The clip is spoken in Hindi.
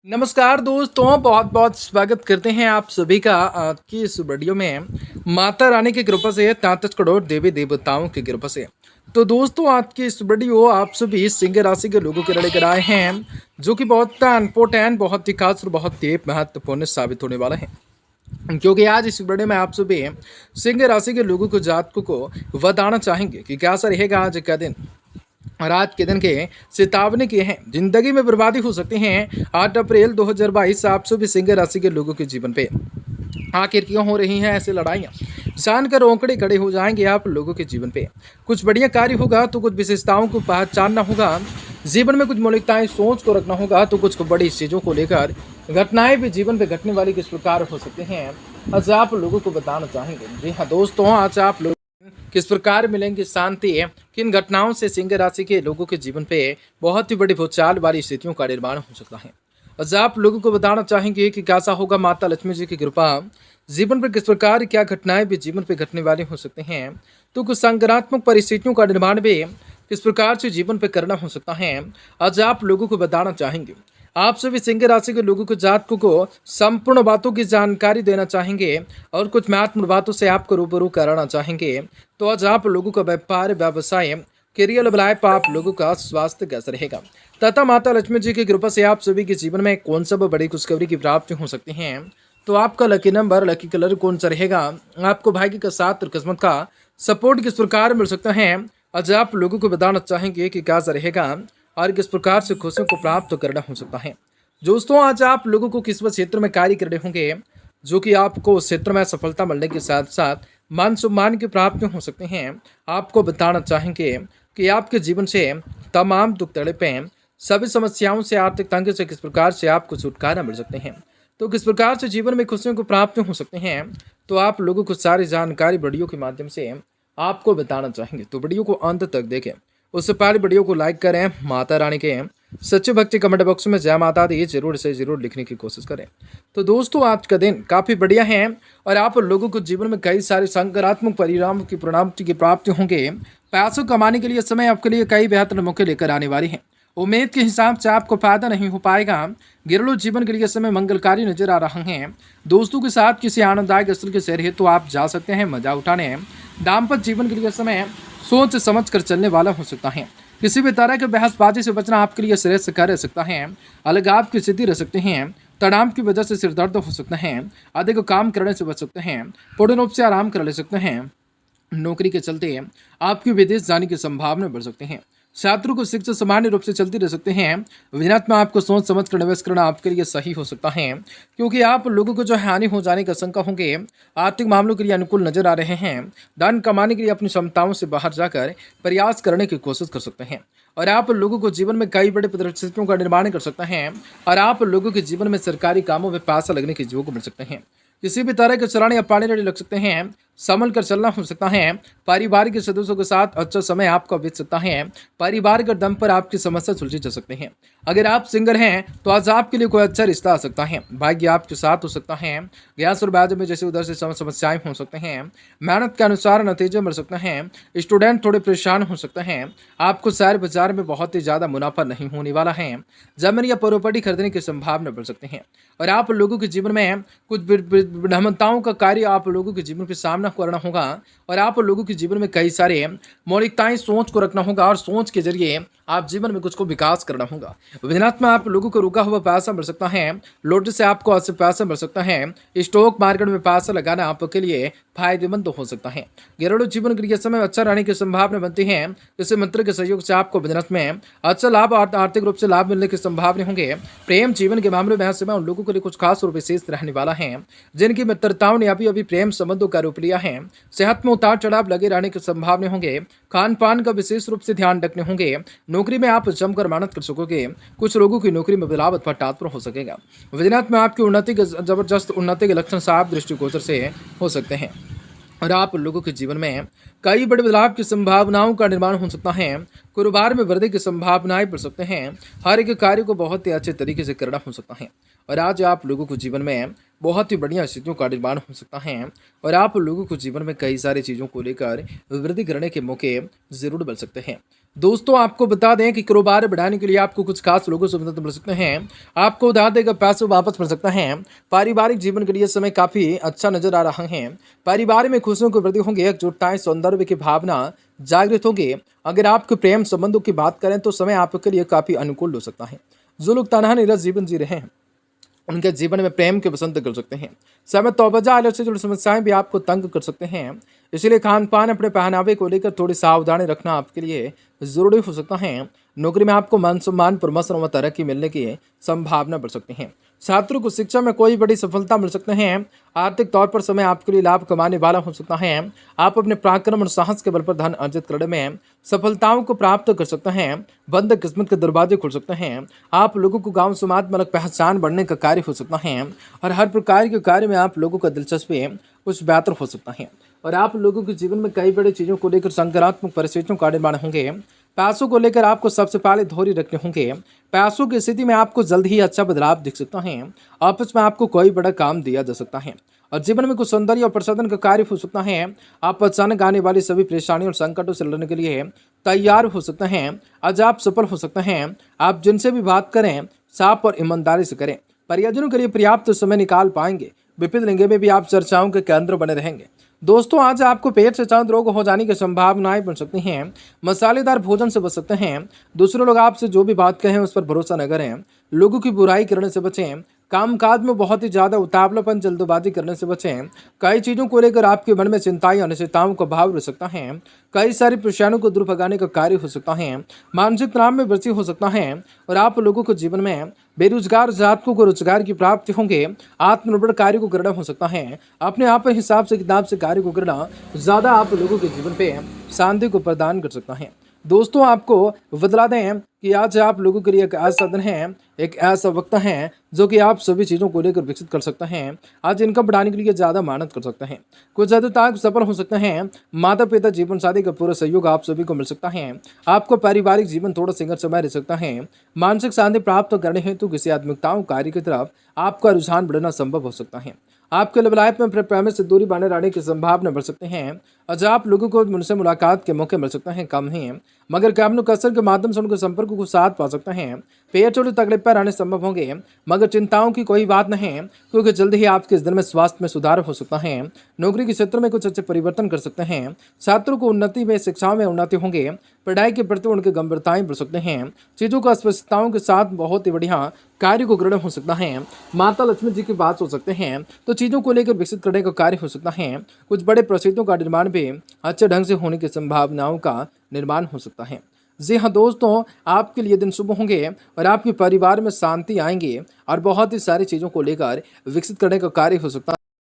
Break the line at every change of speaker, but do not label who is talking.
नमस्कार दोस्तों, बहुत बहुत स्वागत करते हैं आप सभी का आज की इस वीडियो में। माता रानी की कृपा से 33 करोड़ देवी देवताओं की कृपा से। तो दोस्तों, आज की इस वीडियो आप सभी सिंह राशि के लोगों के लिए लेकर आए हैं, जो कि बहुत इम्पोर्टेंट, बहुत ही खास और बहुत ही महत्वपूर्ण साबित होने वाला है। क्योंकि आज इस वीडियो में आप सभी सिंह राशि के लोगों को जातकों को बताना चाहेंगे कि कैसा रहेगा आज का दिन। और आज के दिन के चेतावनी किए हैं, जिंदगी में बर्बादी हो सकती है। 8 अप्रैल 2022 आप सभी सिंह राशि के लोगों के जीवन पे आखिर क्यों हो रही हैं ऐसी लड़ाइयाँ। जान कर रोंकड़े खड़े हो जाएंगे आप लोगों के जीवन पे। कुछ बढ़िया कार्य होगा तो कुछ विशेषताओं को पहचानना होगा। जीवन में कुछ मौलिकताएं सोच को रखना होगा तो कुछ बड़ी चीज़ों को लेकर घटनाएं भी जीवन पे घटने वाली किस प्रकार हो सकती हैं, आज आप लोगों को बताना चाहेंगे। जी हाँ दोस्तों, आज आप लोग किस प्रकार मिलेंगी शांति, किन घटनाओं से सिंह राशि के लोगों के जीवन पे बहुत ही बड़ी भूचाल वाली स्थितियों का निर्माण हो सकता है। आज आप लोगों को बताना चाहेंगे कि कैसा होगा माता लक्ष्मी जी की कृपा जीवन पर, किस प्रकार क्या घटनाएं भी जीवन पे घटने वाली हो सकती हैं, तो कुछ संक्रात्मक परिस्थितियों का निर्माण भी किस प्रकार से जीवन पे करना हो सकता है, आज आप लोगों को बताना चाहेंगे। आप सभी सिंह राशि के लोगों को जातकों को संपूर्ण बातों की जानकारी देना चाहेंगे और कुछ महत्वपूर्ण बातों से आपको रूबरू कराना चाहेंगे। तो आज आप लोगों का व्यापार, व्यवसाय, करियर लाइफ, आप लोगों का स्वास्थ्य कैसा रहेगा, तथा माता लक्ष्मी जी की कृपा से आप सभी के जीवन में कौन सा बड़ी खुशखबरी की प्राप्ति हो सकती है। तो आपका लकी नंबर, लकी कलर कौन सा रहेगा, आपको भाग्य का साथ और किस्मत का सपोर्ट किस प्रकार मिल सकता है, आज आप लोगों को बताना चाहेंगे कि कैसा रहेगा और किस प्रकार से खुशियों को प्राप्त करना हो सकता है। दोस्तों, आज आप लोगों को किस क्षेत्र में कार्य करने होंगे, जो कि आपको उस क्षेत्र में सफलता मिलने के साथ साथ मान सम्मान की प्राप्ति हो सकते हैं। आपको बताना चाहेंगे कि आपके जीवन से तमाम दुख तड़पें, सभी समस्याओं से, आर्थिक तंगी से किस प्रकार से आपको छुटकारा मिल सकते हैं, तो किस प्रकार से जीवन में खुशियों को प्राप्त हो सकते हैं। तो आप लोगों को सारी जानकारी वीडियो के माध्यम से आपको बताना चाहेंगे, तो वीडियो को अंत तक देखें। उससे पहले वीडियो को लाइक करें, माता रानी के सच्चे भक्ति कमेंट बॉक्स में जय माता दी जरूर से जरूर लिखने की कोशिश करें। तो दोस्तों, आज का दिन काफ़ी बढ़िया है और आप लोगों को जीवन में कई सारे सकारात्मक परिणामों की परिणाम की प्राप्ति होंगे। पैसों कमाने के लिए समय आपके लिए कई बेहतर मौके लेकर आने वाली हैं। उम्मीद के हिसाब से आपको फायदा नहीं हो पाएगा। घरेलू जीवन के लिए समय मंगलकारी नजर आ रहा है। दोस्तों के साथ किसी आनंददायक स्थल के शहर है तो आप जा सकते हैं मजा उठाने। दाम्पत्य जीवन के लिए समय सोच समझ कर चलने वाला हो सकता है। किसी भी तरह के बहसबाजी से बचना आपके लिए श्रेष्ठ कार्य रह सकता है। अलगाव की स्थिति रह सकती है। तनाव की वजह से सिर दर्द हो सकता है। अधिक काम करने से बच सकते हैं। पूर्ण रूप से आराम कर ले सकते हैं। नौकरी के चलते आपकी विदेश जाने की संभावना बढ़ सकती है। छात्रों को शिक्षा सामान्य रूप से चलती रह सकते हैं। विनात में आपको सोच समझ कर निवेश करना आपके लिए सही हो सकता है, क्योंकि आप लोगों को जो हानि हो जाने का शंका होंगे। आर्थिक मामलों के लिए अनुकूल नजर आ रहे हैं। धन कमाने के लिए अपनी क्षमताओं से बाहर जाकर प्रयास करने की कोशिश कर सकते हैं और आप लोगों को जीवन में कई बड़े परिस्थितियों का निर्माण कर सकते हैं और आप लोगों के जीवन में सरकारी कामों में पैसा लगने के योग मिल सकते हैं। किसी भी तरह के चलाने या पानी लग सकते हैं। संभल कर चलना हो सकता है। पारिवारिक के सदस्यों के साथ अच्छा समय आपका बीत सकता है। परिवार के दम पर आपकी समस्या सुलझी जा सकती है। अगर आप सिंगल हैं तो आज आपके लिए कोई अच्छा रिश्ता आ सकता है। भाग्य आपके साथ हो सकता है। गैस और ब्याज में जैसे उधर से समस्याएं हो सकते हैं। मेहनत के अनुसार नतीजे मिल सकते हैं। स्टूडेंट थोड़े परेशान हो सकते हैं। आपको शेयर बाजार में बहुत ही ज़्यादा मुनाफा नहीं होने वाला है। जमीन या प्रॉपर्टी खरीदने की संभावना बढ़ सकती है और आप लोगों के जीवन में कुछ विडम्बनाओं का कार्य आप लोगों के जीवन पे सामना करना होगा और आप लोगों के जीवन में कई सारे मौलिकताएं सोच को रखना होगा और सोच के जरिए आप जीवन में कुछ को विकास करना होगा। विनात में आप लोगों को रुका हुआ पैसा मिल सकता है। लॉटरी से आपको अच्छे पैसा मिल सकता है। स्टॉक मार्केट में पैसा लगाना आपके लिए फायदेमंद हो सकता है। घरेलू जीवन के लिए समय अच्छा रहने की संभावना बनती है। इस मंत्र के सहयोग से आपको विनात में अच्छा लाभ और आर्थिक रूप से लाभ मिलने की संभावना होंगे। प्रेम जीवन के मामले में समय उन लोगों के लिए कुछ खास और विशेष रहने वाला है जिनकी मित्रताओं ने अभी अभी प्रेम संबंधों का रूप लिया है। सेहत में उतार चढ़ाव लगे रहने की संभावना होंगे। खान पान का विशेष रूप से ध्यान रखने होंगे। नौकरी में आप जमकर मेहनत कर सकोगे। कुछ लोगों की नौकरी में बदलाव अथवा ट्रांसफर हो सकेगा। विजनाथ में आपकी उन्नति के जबरदस्त उन्नति के लक्षण साफ दृष्टिगोचर से हो सकते हैं और आप लोगों के जीवन में कई बड़े बदलाव की संभावनाओं का निर्माण हो सकता है। कारोबार में वृद्धि की संभावनाएं बढ़ सकते हैं। हर एक कार्य को बहुत ही अच्छे तरीके से करना हो सकता है और आज आप लोगों को जीवन में बहुत ही बढ़िया स्थितियों का निर्माण हो सकता है और आप लोगों को जीवन में कई सारी चीज़ों को लेकर वृद्धि करने के मौके जरूर मिल सकते हैं। दोस्तों आपको बता दें कि कारोबार बढ़ाने के लिए आपको कुछ खास लोगों से मदद मिल सकते हैं। आपको उधार देकर पैसे वापस मिल सकता है। पारिवारिक जीवन के लिए समय काफी अच्छा नजर आ रहा है। परिवार में खुशियों की वृद्धि होंगे, एकजुटताएं, सौंदर्य की भावना जागृत होगी। अगर आपके प्रेम संबंधों की बात करें तो समय आपके लिए काफी अनुकूल हो सकता है। जो लोग तनहा निरस जीवन जी रहे हैं उनके जीवन में प्रेम के वसंत कर सकते हैं। समय तोबजा आलस्य से जुड़ी समस्याएं भी आपको तंग कर सकते हैं। इसलिए खान पान, अपने पहनावे को लेकर थोड़ी सावधानी रखना आपके लिए जरूरी हो सकता है। नौकरी में आपको मान सम्मान, प्रमोशन व तरक्की मिलने की संभावना बढ़ सकती है। छात्रों को शिक्षा में कोई बड़ी सफलता मिल सकते हैं। आर्थिक तौर पर समय आपके लिए लाभ कमाने वाला हो सकता है। आप अपने पराक्रम और साहस के बल पर धन अर्जित करने में सफलताओं को प्राप्त कर सकते हैं। बंद किस्मत के दरवाजे खुल सकते हैं। आप लोगों को गांव समाज में अलग पहचान बढ़ने का कार्य हो सकता है और हर प्रकार के कार्य में आप लोगों का दिलचस्पी कुछ बेहतर हो सकता है और आप लोगों के जीवन में कई बड़ी चीज़ों को लेकर सकारात्मक परिस्थितियों का निर्माण होंगे। पैसों को लेकर आपको सबसे पहले धैर्य रखने होंगे। पैसों की स्थिति में आपको जल्द ही अच्छा बदलाव दिख सकता है। ऑफिस में आपको कोई बड़ा काम दिया जा सकता है और जीवन में कुछ सौंदर्य और प्रसाधन का कार्य हो सकता है। आप अचानक आने वाली सभी परेशानियों और संकटों से लड़ने के लिए तैयार हो सकते हैं। आज आप सफल हो सकते हैं। आप जिनसे भी बात करें साफ और ईमानदारी से करें। परियोजनों के लिए पर्याप्त समय निकाल पाएंगे। विपरीत लिंग में भी आप चर्चाओं के केंद्र बने रहेंगे। दोस्तों आज आपको पेट से चंद रोग हो जाने की संभावनाएं बन सकती हैं। मसालेदार भोजन से बच सकते हैं। दूसरे लोग आपसे जो भी बात कहें उस पर भरोसा न करें। लोगों की बुराई करने से बचें। कामकाज में बहुत ही ज्यादा उतावलापन, जल्दबाजी करने से बचें। कई चीजों को लेकर आपके मन में चिंताएं, अनिश्चितताओं का भाव रह सकता है। कई सारी परेशानियों को दूर भगाने का कार्य हो सकता है। मानसिक तनाव में वृद्धि हो सकता है और आप लोगों को जीवन में बेरोजगार जातकों को रोजगार की प्राप्ति होंगे। आत्मनिर्भर कार्य को करना हो सकता है। अपने आप हिसाब से किताब से कार्य को करना ज्यादा आप लोगों के जीवन पे शांति को प्रदान कर सकता है। दोस्तों आपको बतला दें कि आज आप लोगों के लिए एक ऐसा दिन है, एक ऐसा वक्त है जो कि आप सभी चीज़ों को लेकर विकसित कर सकते हैं। आज इनकम बढ़ाने के लिए ज़्यादा मेहनत कर सकते हैं। कुछ हद तक सफल हो सकते हैं। माता पिता, जीवन साथी का पूरा सहयोग आप सभी को मिल सकता है। आपको पारिवारिक जीवन थोड़ा संघर्षमय रह सकता है। मानसिक शांति प्राप्त करने हेतु किसी आध्यात्मिकताओं कार्य की तरफ आपका रुझान बढ़ना संभव हो सकता है। आपके लव लाइफ में प्रेम से दूरी बने रहने की संभावना बढ़ सकते हैं। आज आप लोगों को उनसे मुलाकात के मौके मिल सकते हैं, कम ही मगर कामनु कसर के माध्यम से उनके संपर्क को साथ पा सकते हैं। पेट और तकलीफ पर आने संभव होंगे मगर चिंताओं की कोई बात नहीं क्योंकि जल्द ही आपके इस दिन में स्वास्थ्य में सुधार हो सकता है। नौकरी के क्षेत्र में कुछ अच्छे परिवर्तन कर सकते हैं। छात्रों को उन्नति में, शिक्षाओं में उन्नति होंगे। पढ़ाई के प्रति उनके गंभीरताएं बढ़ सकते हैं। चीजों को अस्पष्टताओं के साथ बहुत ही बढ़िया कार्य को ग्रहण हो सकता है। माता लक्ष्मी जी की बात हो सकते हैं तो चीजों को लेकर विकसित करने का कार्य हो सकता है। कुछ बड़े प्रसिद्धों का निर्माण भी अच्छे ढंग से होने की संभावनाओं का निर्माण हो सकता है। जी हाँ दोस्तों, आपके लिए दिन शुभ होंगे और आपके परिवार में शांति आएंगे और बहुत ही सारी चीज़ों को लेकर विकसित करने का कार्य हो सकता है।